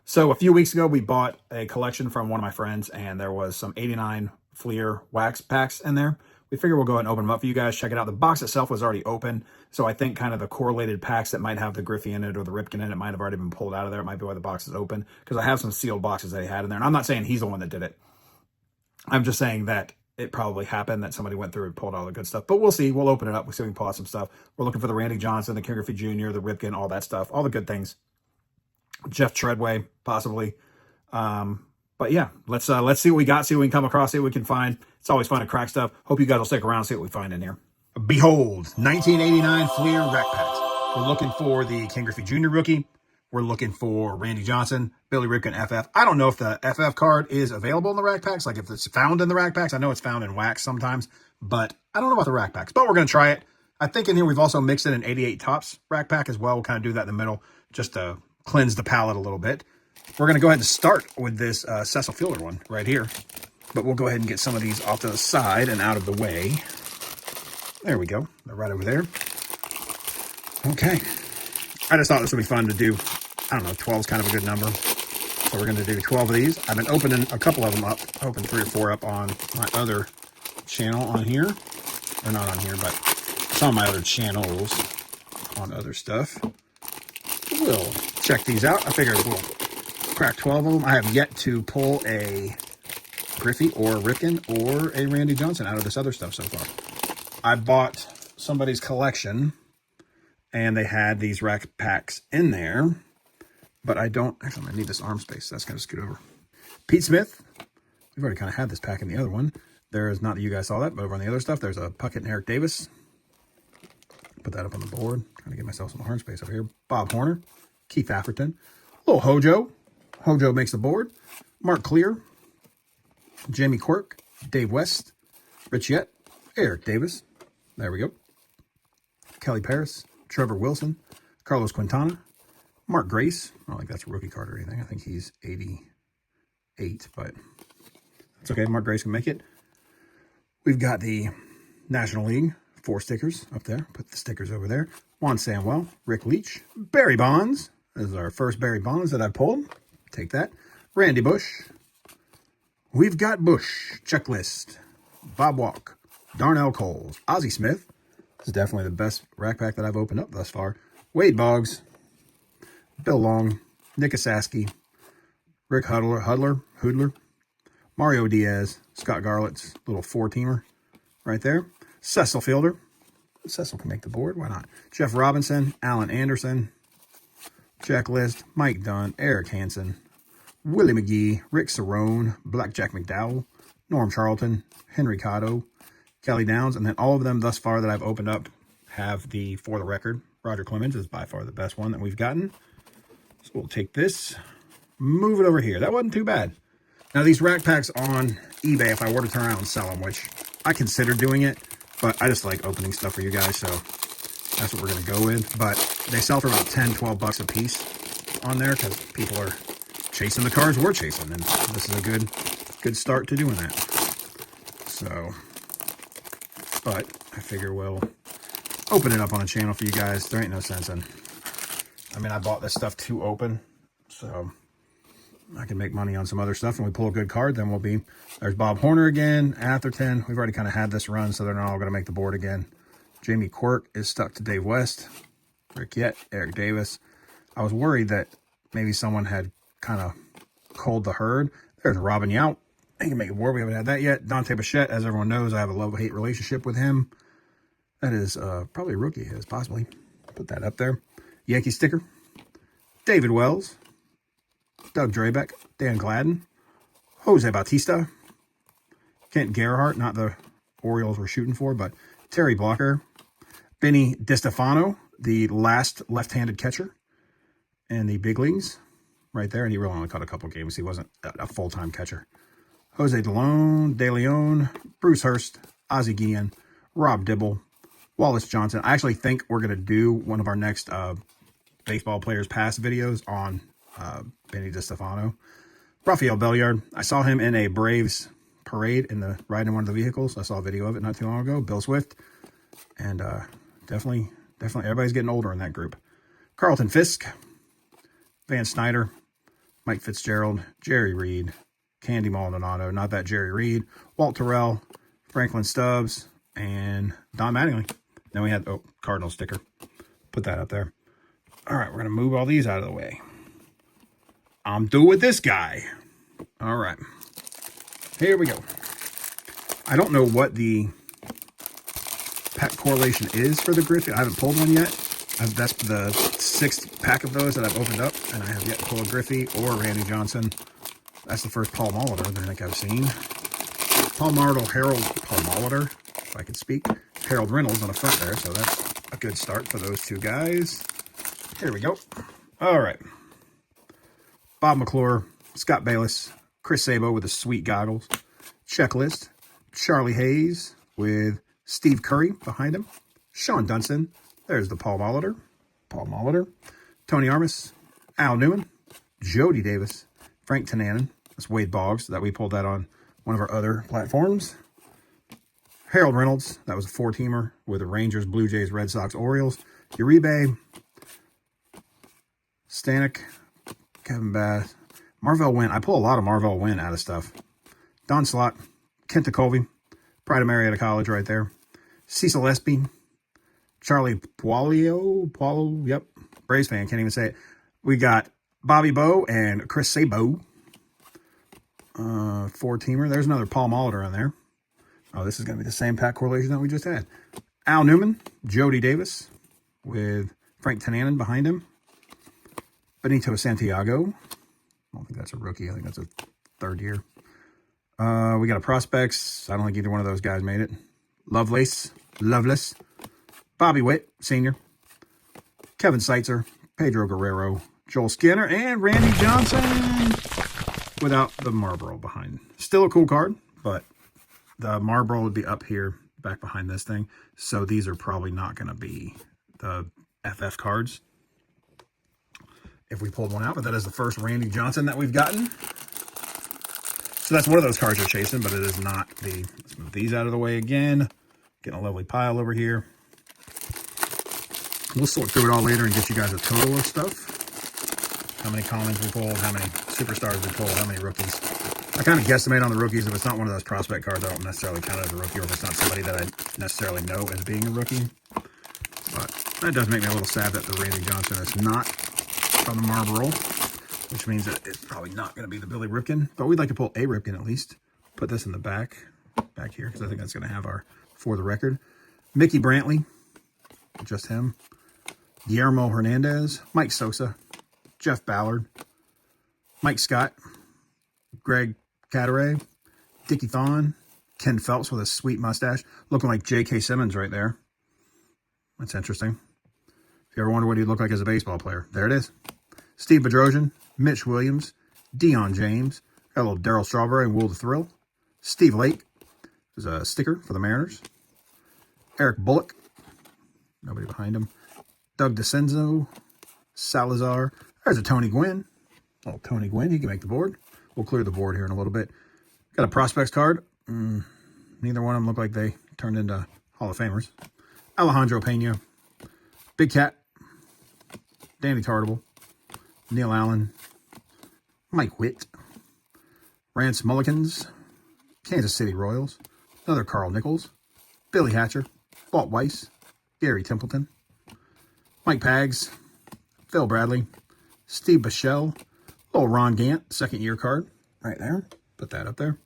So a few weeks ago, we bought a collection from one of my friends, and there was some 89 Fleer wax packs in there. We figure we'll go ahead and open them up for you guys. Check it out. The box itself was already open, so I think kind of the correlated packs that might have the Griffey in it or the Ripken in it might have already been pulled out of there. It might be why the box is open, because I have some sealed boxes that he had in there. And I'm not saying he's the one that did it. I'm just saying that it probably happened that somebody went through and pulled all the good stuff. But we'll see. We'll open it up. We'll see if we can pull out some stuff. We're looking for the Randy Johnson, the Ken Griffey Jr., the Ripken, all that stuff, all the good things. Jeff Treadway, possibly. But yeah, let's see what we got, see what we can come across, see what we can find. It's always fun to crack stuff. Hope you guys will stick around, see what we find in here. Behold, 1989 Fleer rack packs. We're looking for the Ken Griffey Jr. rookie. We're looking for Randy Johnson, Billy Ripken FF. I don't know if the FF card is available in the rack packs, like if it's found in the rack packs. I know it's found in wax sometimes, but I don't know about the rack packs. But we're going to try it. I think in here we've also mixed in an 88 Topps rack pack as well. We'll kind of do that in the middle just to cleanse the palate a little bit. We're going to go ahead and start with this Cecil Fielder one right here. But we'll go ahead and get some of these off to the side and out of the way. There we go. They're right over there. Okay. I just thought this would be fun to do. I don't know, 12 is kind of a good number. So we're going to do 12 of these. I've been opening a couple of them up. I opened 3 or 4 up on my other channel on here. Or not on here, but some of my other channels on other stuff. We'll check these out. I figured we'll crack 12 of them. I have yet to pull a Griffey or Ripken or a Randy Johnson out of this other stuff so far. I bought somebody's collection and they had these rack packs in there, but I don't, actually I need this arm space, so that's going to scoot over. Pete Smith, we've already kind of had this pack in the other one. There is, not that you guys saw that, but over on the other stuff, there's a Puckett and Eric Davis. Put that up on the board, trying to get myself some arm space over here. Bob Horner, Keith Atherton, little Hojo. Hojo makes the board. Mark Clear, Jamie Quirk, Dave West, Rich Yett, Eric Davis. There we go. Kelly Paris, Trevor Wilson, Carlos Quintana, Mark Grace. I don't think that's a rookie card or anything. I think he's 88, but that's okay. Mark Grace can make it. We've got the National League, 4 stickers up there. Put the stickers over there. Juan Samuel, Rick Leach, Barry Bonds. This is our first Barry Bonds that I pulled. Take that. Randy Bush. We've got Bush. Checklist. Bob Walk. Darnell Coles. Ozzie Smith. This is definitely the best rack pack that I've opened up thus far. Wade Boggs. Bill Long. Nick Asaski. Rick Hoodler. Mario Diaz. Scott Garlett's little 4-teamer right there. Cecil Fielder. Cecil can make the board. Why not? Jeff Robinson. Alan Anderson. Checklist. Mike Dunn. Eric Hansen. Willie McGee. Rick Cerrone. Blackjack McDowell. Norm Charlton. Henry Cotto. Kelly Downs. And then all of them thus far that I've opened up have the For the Record. Roger Clemens is by far the best one that we've gotten. So we'll take this. Move it over here. That wasn't too bad. Now these rack packs on eBay, if I were to turn around and sell them, which I consider doing it, but I just like opening stuff for you guys, so that's what we're going to go with. But they sell for about 10, 12 bucks a piece on there because people are chasing the cars we're chasing, and this is a good start to doing that. So, but I figure we'll open it up on a channel for you guys. There ain't no sense in, I mean, I bought this stuff to open, so I can make money on some other stuff, and we pull a good card, then we'll be, there's Bob Horner again, Atherton. We've already kind of had this run, so they're not all going to make the board again. Jamie Quirk is stuck to Dave West, Rick Yett, Eric Davis. I was worried that maybe someone had kind of culled the herd. There's Robin Yount. He can make a board. We haven't had that yet. Dante Bichette, as everyone knows, I have a love-hate relationship with him. That is probably a rookie, is possibly. Put that up there. Yankee sticker. David Wells. Doug Drabeck, Dan Gladden, Jose Bautista, Kent Gerhardt, not the Orioles we're shooting for, but Terry Blocker, Benny DiStefano, the last left-handed catcher in the big leagues, right there, and he really only caught a couple games. He wasn't a full-time catcher. Jose De Leon, Bruce Hurst, Ozzie Guillen, Rob Dibble, Wallace Johnson. I actually think we're going to do one of our next baseball players pass videos on Benny DiStefano. Rafael Belliard. I saw him in a Braves parade riding one of the vehicles. I saw a video of it not too long ago. Bill Swift. And definitely everybody's getting older in that group. Carlton Fisk. Van Snyder. Mike Fitzgerald, Jerry Reed, Candy Maldonado, not that Jerry Reed, Walt Terrell, Franklin Stubbs, and Don Mattingly. Then we had, oh, Cardinal sticker. Put that up there. All right, we're going to move all these out of the way. I'm through with this guy. All right. Here we go. I don't know what the pack correlation is for the Griffey. I haven't pulled one yet. That's the 6th pack of those that I've opened up, and I have yet to pull a Griffey or Randy Johnson. That's the first Paul Molitor that I think I've seen. Paul Molitor, if I could speak. Harold Reynolds on the front there, so that's a good start for those two guys. Here we go. All right. Bob McClure, Scott Bayless, Chris Sabo with the sweet goggles. Checklist. Charlie Hayes with Steve Curry behind him. Sean Dunston. There's the Paul Molitor. Tony Armas. Al Newman. Jody Davis. Frank Tananen. That's Wade Boggs. That we pulled that on one of our other platforms. Harold Reynolds. That was a 4-teamer with the Rangers, Blue Jays, Red Sox, Orioles. Uribe. Stanek. Kevin Bass. Marvell Wynn. I pull a lot of Marvell Wynn out of stuff. Don Slott. Kenta Colby. Pride of Marietta College right there. Cecil Espy. Charlie Pualo, yep. Braves fan, can't even say it. We got Bobby Bowe and Chris Sabo. 4-teamer. There's another Paul Molitor on there. Oh, this is going to be the same pack correlation that we just had. Al Newman, Jody Davis with Frank Tananen behind him. Benito Santiago. I don't think that's a rookie. I think that's a 3rd year. We got a prospects. I don't think either one of those guys made it. Loveless. Bobby Witt, Sr. Kevin Seitzer. Pedro Guerrero. Joel Skinner. And Randy Johnson without the Marlboro behind. Still a cool card, but the Marlboro would be up here back behind this thing. So these are probably not going to be the FF cards if we pulled one out. But that is the first Randy Johnson that we've gotten. So that's one of those cards we're chasing, but it is not the... Let's move these out of the way again. Getting a lovely pile over here. We'll sort through it all later and get you guys a total of stuff. How many commons we pulled, how many superstars we pulled, how many rookies. I kind of guesstimate on the rookies. If it's not one of those prospect cards, I don't necessarily count it as a rookie, or if it's not somebody that I necessarily know as being a rookie. But that does make me a little sad that the Randy Johnson is not from the Marlboro, which means that it's probably not going to be the Billy Ripken. But we'd like to pull a Ripken at least. Put this in the back here, because I think that's going to have our for the record. Mickey Brantley, just him. Guillermo Hernandez, Mike Sosa, Jeff Ballard, Mike Scott, Greg Cadaret, Dickie Thon, Ken Phelps with a sweet mustache, looking like J.K. Simmons right there. That's interesting. If you ever wonder what he'd look like as a baseball player, there it is. Steve Bedrosian, Mitch Williams, Deion James, got a little Darryl Strawberry and Will the Thrill. Steve Lake, there's a sticker for the Mariners. Eric Bullock, nobody behind him. Doug DeCenzo, Salazar. There's a Tony Gwynn. Oh, Tony Gwynn, he can make the board. We'll clear the board here in a little bit. Got a prospects card. Neither one of them look like they turned into Hall of Famers. Alejandro Pena, Big Cat, Danny Tartable, Neil Allen, Mike Witt, Rance Mullikins, Kansas City Royals, another Carl Nichols, Billy Hatcher, Walt Weiss, Gary Templeton, Mike Paggs, Phil Bradley, Steve Bichelle, little Ron Gant, 2nd-year card right there. Put that up there.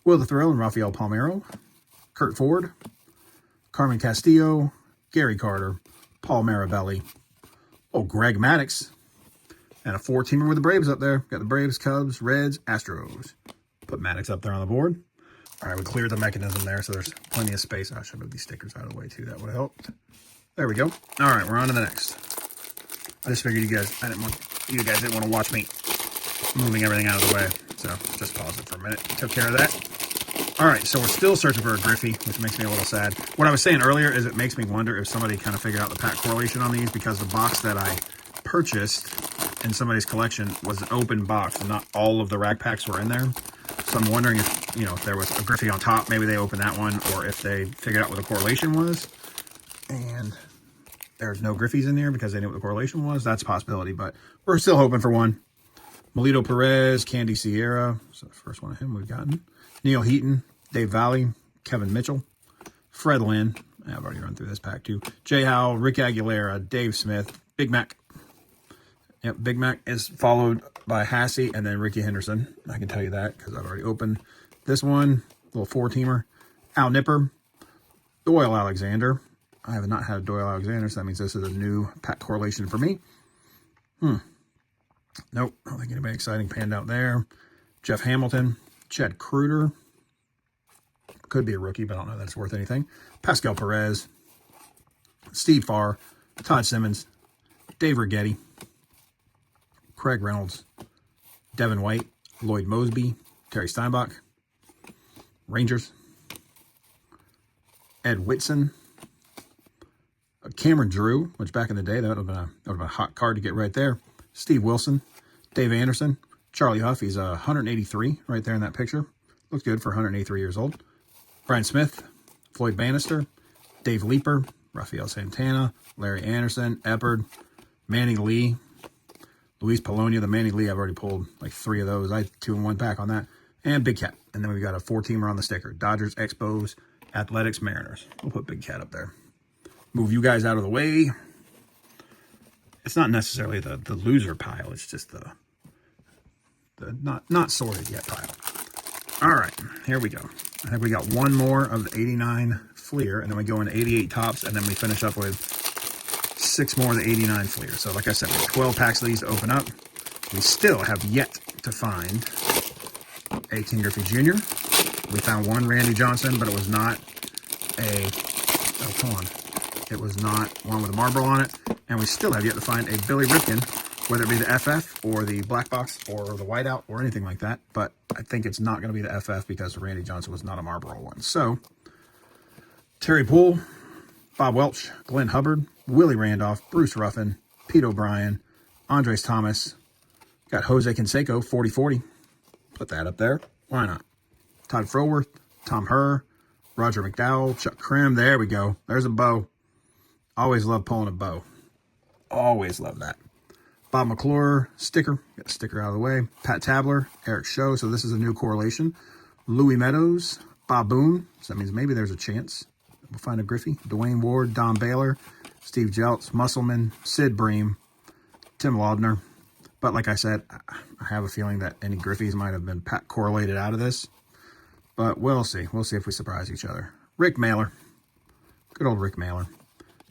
Will the Thrill and Rafael Palmeiro, Kurt Ford, Carmen Castillo, Gary Carter, Paul Marabelli, Greg Maddux, and a 4-teamer with the Braves up there. Got the Braves, Cubs, Reds, Astros. Put Maddux up there on the board. All right, we cleared the mechanism there, so there's plenty of space. I should move these stickers out of the way, too. That would have helped. There we go. All right, we're on to the next. I just figured you guys didn't want to watch me moving everything out of the way. So just pause it for a minute. Took care of that. All right, so we're still searching for a Griffey, which makes me a little sad. What I was saying earlier is it makes me wonder if somebody kind of figured out the pack correlation on these, because the box that I purchased in somebody's collection was an open box, and not all of the rack packs were in there. So I'm wondering if, if there was a Griffey on top, maybe they opened that one, or if they figured out what the correlation was, and there's no Griffies in there because they knew what the correlation was. That's a possibility, but we're still hoping for one. Melito Perez, Candy Sierra. So the first one of him we've gotten. Neil Heaton, Dave Valley, Kevin Mitchell, Fred Lynn. I've already run through this pack too. Jay Howell, Rick Aguilera, Dave Smith, Big Mac. Yep, Big Mac is followed by Hassey and then Ricky Henderson. I can tell you that because I've already opened this one. Little four-teamer. Al Nipper, Doyle Alexander. I have not had Doyle Alexander, so that means this is a new pack correlation for me. Nope, I don't think anybody exciting panned out there. Jeff Hamilton, Chad Kruger. Could be a rookie, but I don't know that it's worth anything. Pascal Perez, Steve Farr, Todd Simmons, Dave Righetti, Craig Reynolds, Devin White, Lloyd Mosby, Terry Steinbach, Rangers, Ed Whitson, Cameron Drew, which back in the day, that would have been a hot card to get right there. Steve Wilson, Dave Anderson, Charlie Huff. He's 183 right there in that picture. Looks good for 183 years old. Brian Smith, Floyd Bannister, Dave Leeper, Rafael Santana, Larry Anderson, Eppard, Manny Lee, Luis Polonia. The Manny Lee, I've already pulled like 3 of those. I had 2 in 1 pack on that. And Big Cat. And then we've got a 4-teamer on the sticker. Dodgers, Expos, Athletics, Mariners. We'll put Big Cat up there. Move you guys out of the way. It's not necessarily the loser pile. It's just the not sorted yet pile. All right, here we go. I think we got one more of the 89 Fleer, and then we go into 88 Tops, and then we finish up with 6 more of the 89 Fleer. So like I said, we have 12 packs of these to open up. We still have yet to find a Ken Griffey Jr. We found one Randy Johnson, but it was not a, oh, come on. It was not one with a marble on it. And we still have yet to find a Billy Ripken, whether it be the FF or the black box or the whiteout or anything like that. But I think it's not going to be the FF because Randy Johnson was not a Marlboro one. So, Terry Poole, Bob Welch, Glenn Hubbard, Willie Randolph, Bruce Ruffin, Pete O'Brien, Andres Thomas. Got Jose Canseco, 40-40. Put that up there. Why not? Todd Froworth, Tom Herr, Roger McDowell, Chuck Krim. There we go. There's a bow. Always love pulling a bow. Always love that. Bob McClure, sticker. Get the sticker out of the way. Pat Tabler, Eric Show. So this is a new correlation. Louis Meadows, Bob Boone. So that means maybe there's a chance we'll find a Griffey. Dwayne Ward, Don Baylor, Steve Jeltz, Musselman, Sid Bream, Tim Laudner. But like I said, I have a feeling that any Griffies might have been correlated out of this. But we'll see. We'll see if we surprise each other. Rick Mailer. Good old Rick Mailer.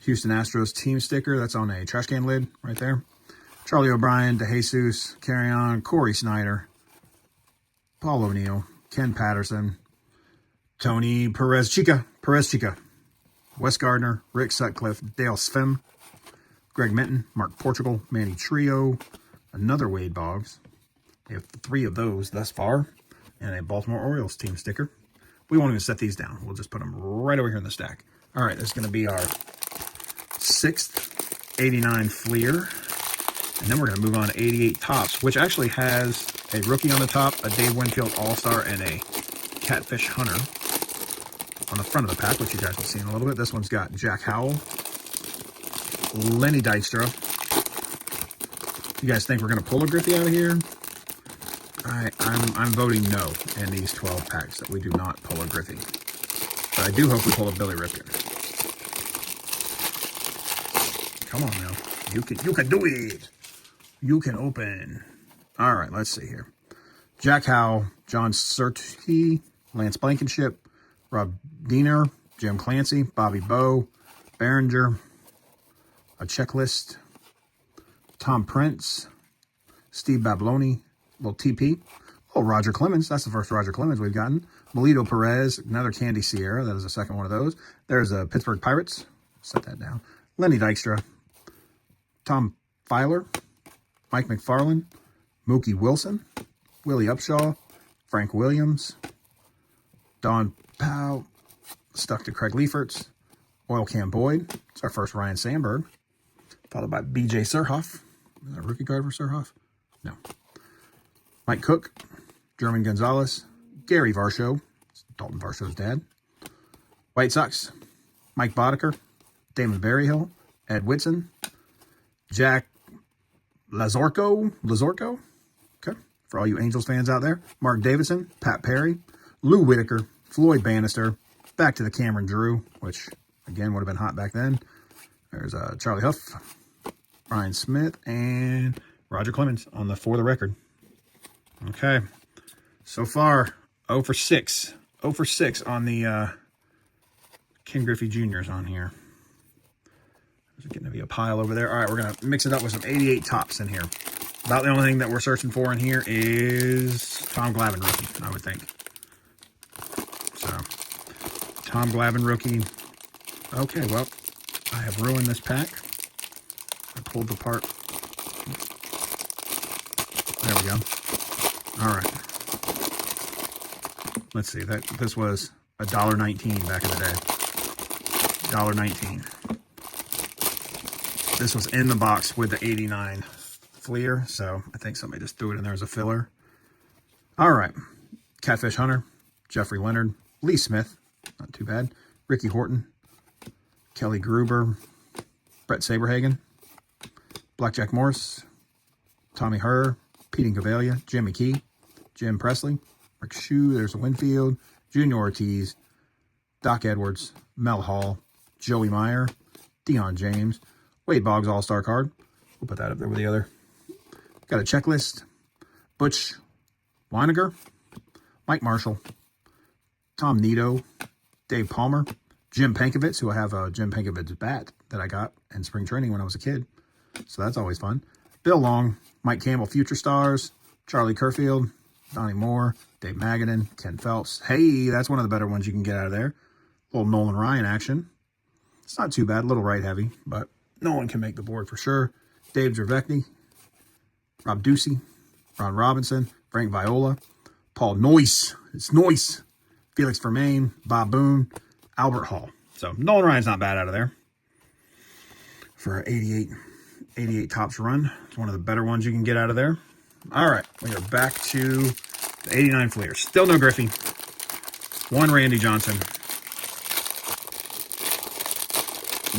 Houston Astros team sticker. That's on a trash can lid right there. Charlie O'Brien, DeJesus, Carry On, Corey Snyder, Paul O'Neill, Ken Patterson, Tony Perez Chica, Wes Gardner, Rick Sutcliffe, Dale Svem, Greg Minton, Mark Portugal, Manny Trio, another Wade Boggs. We have 3 of those thus far, and a Baltimore Orioles team sticker. We won't even set these down. We'll just put them right over here in the stack. All right, this is going to be our 6th 89 Fleer. And then we're going to move on to 88 Tops, which actually has a rookie on the top, a Dave Winfield All-Star, and a Catfish Hunter on the front of the pack, which you guys will see in a little bit. This one's got Jack Howell, Lenny Dykstra. You guys think we're going to pull a Griffey out of here? I'm voting no in these 12 packs that we do not pull a Griffey. But I do hope we pull a Billy Ripken. Come on now. You can do it. You can open. All right, let's see here. Jack Howell, John Surtees, Lance Blankenship, Rob Diener, Jim Clancy, Bobby Bowe, Behringer, a checklist, Tom Prince, Steve Babloni, little TP, Roger Clemens. That's the first Roger Clemens we've gotten. Melito Perez, another Candy Sierra. That is the second one of those. There's a Pittsburgh Pirates. Set that down. Lenny Dykstra, Tom Filer, Mike McFarland, Mookie Wilson, Willie Upshaw, Frank Williams, Don Powell, stuck to Craig Leifertz, Oil Can Boyd. It's our first Ryan Sandberg, followed by B.J. Surhoff. Is that a rookie card for Surhoff? No. Mike Cook, German Gonzalez, Gary Varsho, Dalton Varshow's dad, White Sox, Mike Boddicker, Damon Berryhill, Ed Whitson, Jack Lazorko, okay, for all you Angels fans out there. Mark Davidson, Pat Perry, Lou Whitaker, Floyd Bannister, back to the Cameron Drew, which, again, would have been hot back then. There's Charlie Huff, Ryan Smith, and Roger Clemens on the For the Record. Okay. So far, 0 for 6. 0 for 6 on the Ken Griffey Jr.'s on here. There's getting to be a pile over there. All right, we're going to mix it up with some 88 tops in here. About the only thing that we're searching for in here is Tom Glavine rookie, I would think. So, Tom Glavine rookie. Okay, well, I have ruined this pack. I pulled the part. There we go. All right. Let's see. This was $1.19 back in the day. $1.19. This was in the box with the 89 Fleer, so I think somebody just threw it in there as a filler. All right. Catfish Hunter, Jeffrey Leonard, Lee Smith, not too bad, Ricky Horton, Kelly Gruber, Brett Saberhagen, Blackjack Morris, Tommy Herr, Pete Incaviglia, Jimmy Key, Jim Presley, Rick Shue, there's a Winfield, Junior Ortiz, Doc Edwards, Mel Hall, Joey Meyer, Deion James, Wade Boggs All-Star card. We'll put that up there with the other. Got a checklist. Butch Weiniger, Mike Marshall, Tom Nito, Dave Palmer, Jim Pankovitz, who I have a Jim Pankovitz bat that I got in spring training when I was a kid. So that's always fun. Bill Long, Mike Campbell, Future Stars, Charlie Kerfield, Donnie Moore, Dave Magadan, Ken Phelps. Hey, that's one of the better ones you can get out of there. Little Nolan Ryan action. It's not too bad, a little right heavy, but no one can make the board for sure. Dave Dravecny, Rob Ducey, Ron Robinson, Frank Viola, Paul Noyce, it's Noyce, Felix Vermain, Bob Boone, Albert Hall. So Nolan Ryan's not bad out of there for an 88 tops run. It's one of the better ones you can get out of there. All right, we are back to the 89 Fleers. Still no Griffey. One Randy Johnson.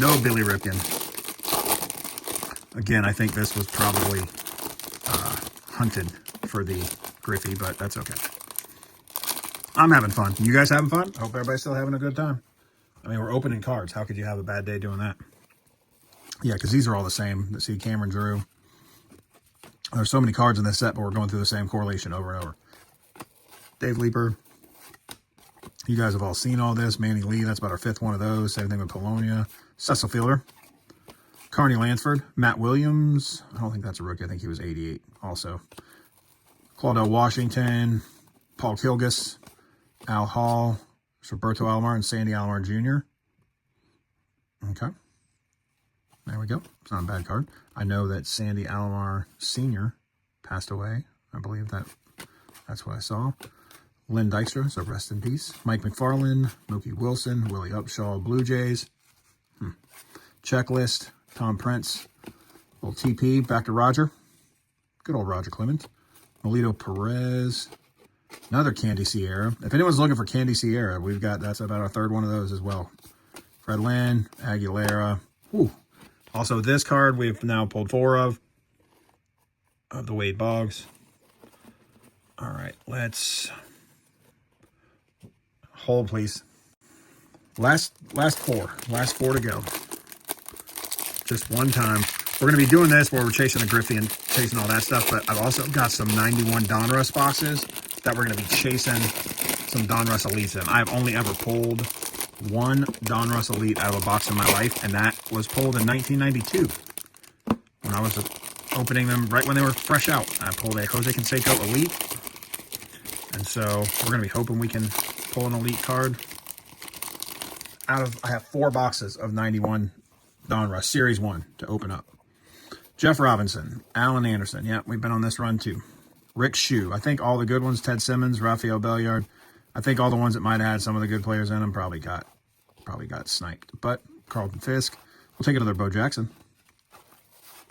No Billy Ripken. Again, I think this was probably hunted for the Griffey, but that's okay. I'm having fun. You guys having fun? I hope everybody's still having a good time. I mean, we're opening cards. How could you have a bad day doing that? Yeah, because these are all the same. See, Cameron Drew. There's so many cards in this set, but we're going through the same correlation over and over. Dave Leeper. You guys have all seen all this. Manny Lee, that's about our 5th one of those. Same thing with Polonia. Cecil Fielder. Carney Lansford. Matt Williams. I don't think that's a rookie. I think he was 88 also. Claudel Washington. Paul Kilgus. Al Hall. Roberto Alomar and Sandy Alomar Jr. Okay. There we go. It's not a bad card. I know that Sandy Alomar Sr. passed away. I believe that's what I saw. Lynn Dykstra, so rest in peace. Mike McFarland, Mookie Wilson, Willie Upshaw, Blue Jays. Checklist, Tom Prince. Little TP, back to Roger. Good old Roger Clemens. Melito Perez. Another Candy Sierra. If anyone's looking for Candy Sierra, that's about our 3rd one of those as well. Fred Lynn, Aguilera. Whew. Also, this card we've now pulled 4 of the Wade Boggs. All right, let's hold, please. Last 4 to go. Just one time. We're going to be doing this where we're chasing the Griffey and chasing all that stuff, but I've also got some 91 Donruss boxes that we're going to be chasing some Donruss Elites in. I've only ever pulled one Donruss Elite out of a box in my life, and that was pulled in 1992 when I was opening them right when they were fresh out. I pulled a Jose Canseco Elite, and so we're going to be hoping we can pull an Elite card I have 4 boxes of 91 Donruss Series 1 to open up. Jeff Robinson, Alan Anderson. Yeah, we've been on this run too. Rick Shue. I think all the good ones, Ted Simmons, Rafael Belliard. I think all the ones that might have had some of the good players in them probably got sniped. But Carlton Fisk. We'll take another Bo Jackson.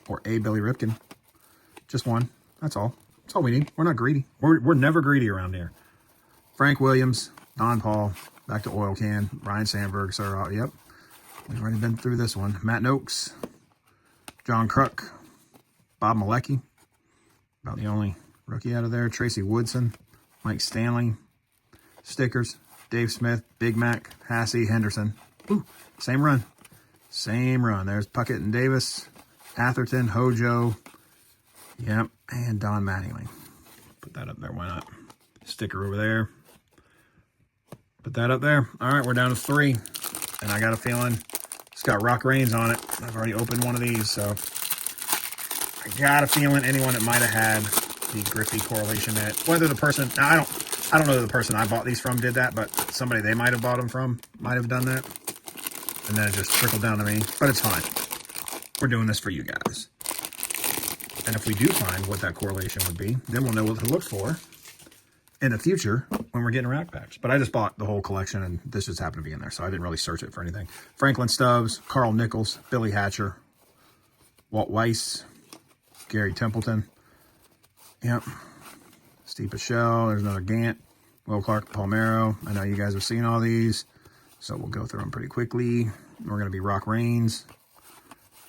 Or a Billy Ripken. Just one. That's all. That's all we need. We're not greedy. We're never greedy around here. Frank Williams, Don Paul, back to Oil Can, Ryan Sandberg, sir. Yep. We've already been through this one. Matt Noakes, John Kruk, Bob Malecki. About the only Rookie out of there. Tracy Woodson. Mike Stanley. Stickers. Dave Smith. Big Mac. Hassey. Henderson. Ooh, same run. Same run. There's Puckett and Davis. Atherton. Hojo. Yep. And Don Mattingly. Put that up there. Why not? Sticker over there. Put that up there. All right, we're down to 3. And I got a feeling it's got Rock Reigns on it. I've already opened one of these, so I got a feeling anyone that might have had the Griffey correlation net, whether the person, now I don't know that the person I bought these from did that, but somebody they might have bought them from might have done that. And then it just trickled down to me, but it's fine. We're doing this for you guys. And if we do find what that correlation would be, then we'll know what to look for in the future when we're getting rack packs. But I just bought the whole collection, and this just happened to be in there, so I didn't really search it for anything. Franklin Stubbs, Carl Nichols, Billy Hatcher, Walt Weiss, Gary Templeton. Yep. Steve Pichelle. There's another Gant. Will Clark, Palmero. I know you guys have seen all these, so we'll go through them pretty quickly. We're going to be Rock Reigns,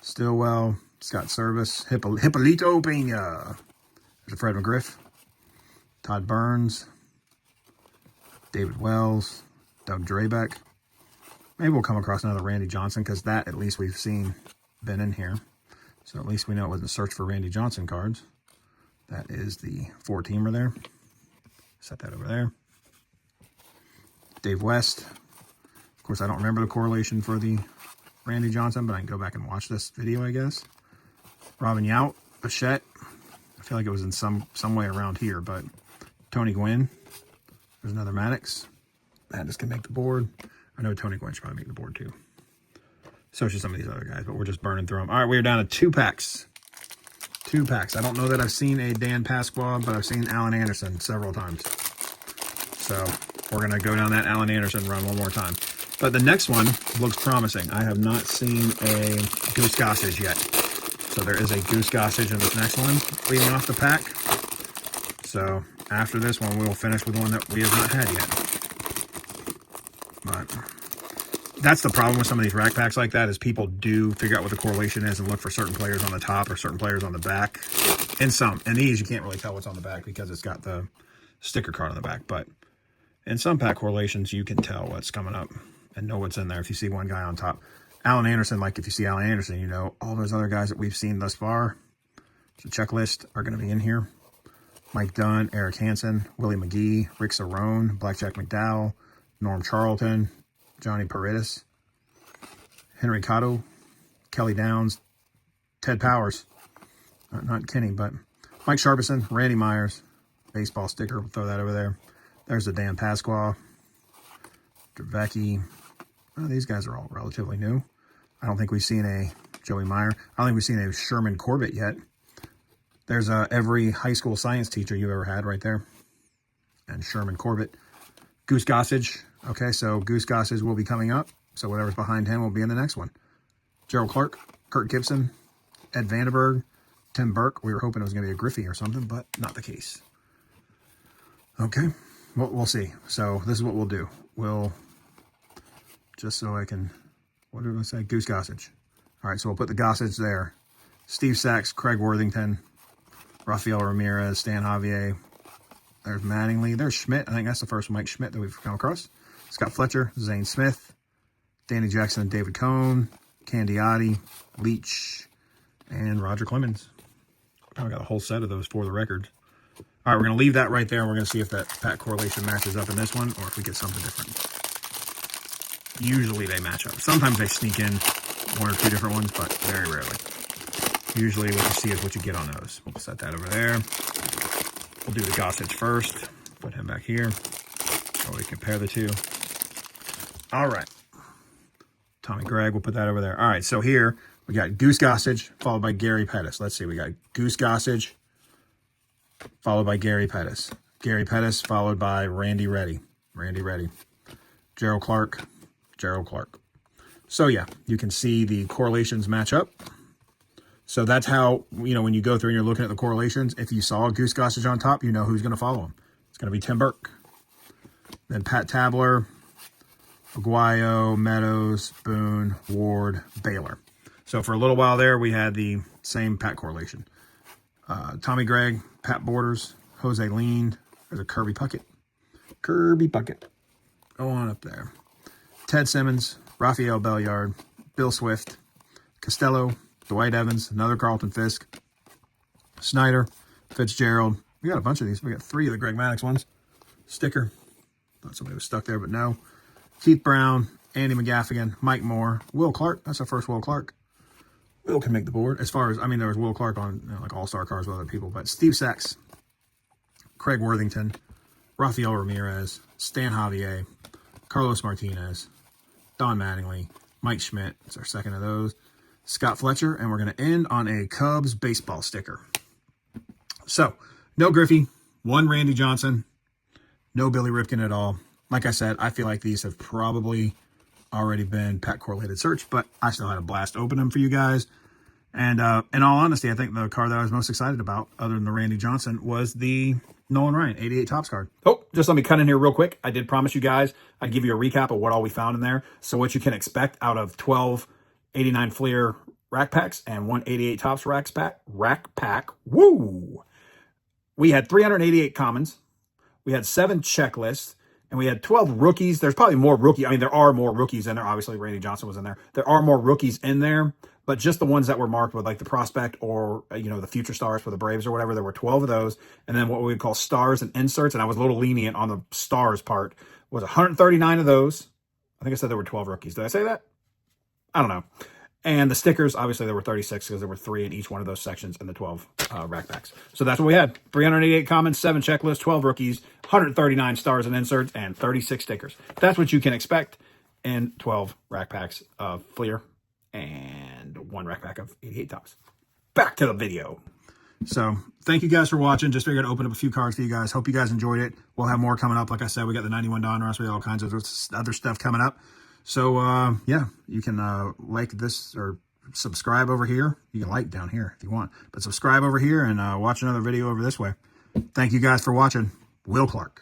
Stillwell, Scott Service, Hippolito Pena. There's a Fred McGriff. Todd Burns, David Wells, Doug Drabeck. Maybe we'll come across another Randy Johnson, because that at least we've seen been in here. So at least we know it wasn't search for Randy Johnson cards. That is the 4-teamer there. Set that over there. Dave West. Of course, I don't remember the correlation for the Randy Johnson, but I can go back and watch this video, I guess. Robin Yount, Bichette. I feel like it was in some way around here, but Tony Gwynn. There's another Maddox. Maddox can make the board. I know Tony Gwynn should probably make the board too. So should some of these other guys, but we're just burning through them. All right, we're down to 2 packs. 2 packs. I don't know that I've seen a Dan Pasqua, but I've seen Alan Anderson several times. So we're going to go down that Alan Anderson run one more time. But the next one looks promising. I have not seen a Goose Gossage yet. So there is a Goose Gossage in this next one, leading off the pack. So after this one, we will finish with one that we have not had yet. But that's the problem with some of these rack packs like that, is people do figure out what the correlation is and look for certain players on the top or certain players on the back. In these, you can't really tell what's on the back because it's got the sticker card on the back. But in some pack correlations, you can tell what's coming up and know what's in there if you see one guy on top. Alan Anderson, like if you see Alan Anderson, you know all those other guys that we've seen thus far. The checklist are going to be in here. Mike Dunn, Eric Hansen, Willie McGee, Rick Cerrone, Blackjack McDowell, Norm Charlton, Johnny Paredes, Henry Cotto, Kelly Downs, Ted Powers, not Kenny, but Mike Sharpison, Randy Myers, baseball sticker, we'll throw that over there. There's the Dan Pasqua, Dravecki. Well, these guys are all relatively new. I don't think we've seen a Joey Meyer. I don't think we've seen a Sherman Corbett yet. There's every high school science teacher you ever had right there. And Sherman Corbett. Goose Gossage. Okay, so Goose Gossage will be coming up. So whatever's behind him will be in the next one. Gerald Clark, Kurt Gibson, Ed Vandenberg, Tim Burke. We were hoping it was going to be a Griffey or something, but not the case. Okay, we'll see. So this is what we'll do. We'll, just so I can, what did I say? Goose Gossage. All right, so we'll put the Gossage there. Steve Sachs, Craig Worthington, Rafael Ramirez, Stan Javier. There's Mattingly. There's Schmidt. I think that's the first Mike Schmidt that we've come across. Scott Fletcher, Zane Smith, Danny Jackson, and David Cohn, Candiotti, Leach, and Roger Clemens. I've got a whole set of those for the record. All right, we're going to leave that right there, and we're going to see if that pack correlation matches up in this one or if we get something different. Usually they match up. Sometimes they sneak in 1 or 2 different ones, but very rarely. Usually what you see is what you get on those. We'll set that over there. We'll do the Gossage first. Put him back here. So we compare the two. All right. Tommy Gregg, we'll put that over there. All right, so here we got Goose Gossage followed by Gary Pettis. Let's see, we got Goose Gossage followed by Gary Pettis. Gary Pettis followed by Randy Reddy. Randy Reddy. Gerald Clark. Gerald Clark. So yeah, you can see the correlations match up. So that's how, you know, when you go through and you're looking at the correlations, if you saw a Goose Gossage on top, you know who's going to follow him. It's going to be Tim Burke. Then Pat Tabler, Aguayo, Meadows, Boone, Ward, Baylor. So for a little while there, we had the same pack correlation. Tommy Gregg, Pat Borders, Jose Lean. There's a Kirby Puckett. Kirby Puckett. Go on up there. Ted Simmons, Rafael Belliard, Bill Swift, Costello, Dwight Evans, another Carlton Fisk, Snyder, Fitzgerald. We got a bunch of these. We got 3 of the Greg Maddux ones. Sticker. Thought somebody was stuck there, but no. Keith Brown, Andy McGaffigan, Mike Moore, Will Clark. That's our first Will Clark. Will can make the board. As far as, I mean, there was Will Clark on like all-star cars with other people, but Steve Sachs, Craig Worthington, Rafael Ramirez, Stan Javier, Carlos Martinez, Don Mattingly, Mike Schmidt. It's our second of those. Scott Fletcher, and we're going to end on a Cubs baseball sticker. So, no Griffey, 1 Randy Johnson, no Billy Ripken at all. Like I said, I feel like these have probably already been pack correlated search, but I still had a blast opening them for you guys. And in all honesty, I think the card that I was most excited about, other than the Randy Johnson, was the Nolan Ryan 88 Topps card. Oh, just let me cut in here real quick. I did promise you guys I'd give you a recap of what all we found in there. So what you can expect out of 12 89 Fleer rack packs and 1 88 Topps rack pack. Woo! We had 388 commons. We had 7 checklists. And we had 12 rookies. There's probably more rookie. I mean, there are more rookies in there. Obviously, Randy Johnson was in there. There are more rookies in there, but just the ones that were marked with like the prospect or, you know, the future stars for the Braves or whatever. There were 12 of those. And then what we would call stars and inserts. And I was a little lenient on the stars part. Was 139 of those. I think I said there were 12 rookies. Did I say that? I don't know. And the stickers, obviously, there were 36 because there were 3 in each one of those sections in the 12 rack packs. So that's what we had. 388 commons, 7 checklists, 12 rookies, 139 stars and inserts, and 36 stickers. That's what you can expect in 12 rack packs of Fleer and 1 rack pack of 88 Topps. Back to the video. So thank you guys for watching. Just figured to open up a few cards for you guys. Hope you guys enjoyed it. We'll have more coming up. Like I said, we got the 91 Donruss. We got all kinds of other stuff coming up. So, yeah, you can like this or subscribe over here. You can like down here if you want. But subscribe over here and watch another video over this way. Thank you guys for watching. Will Clark.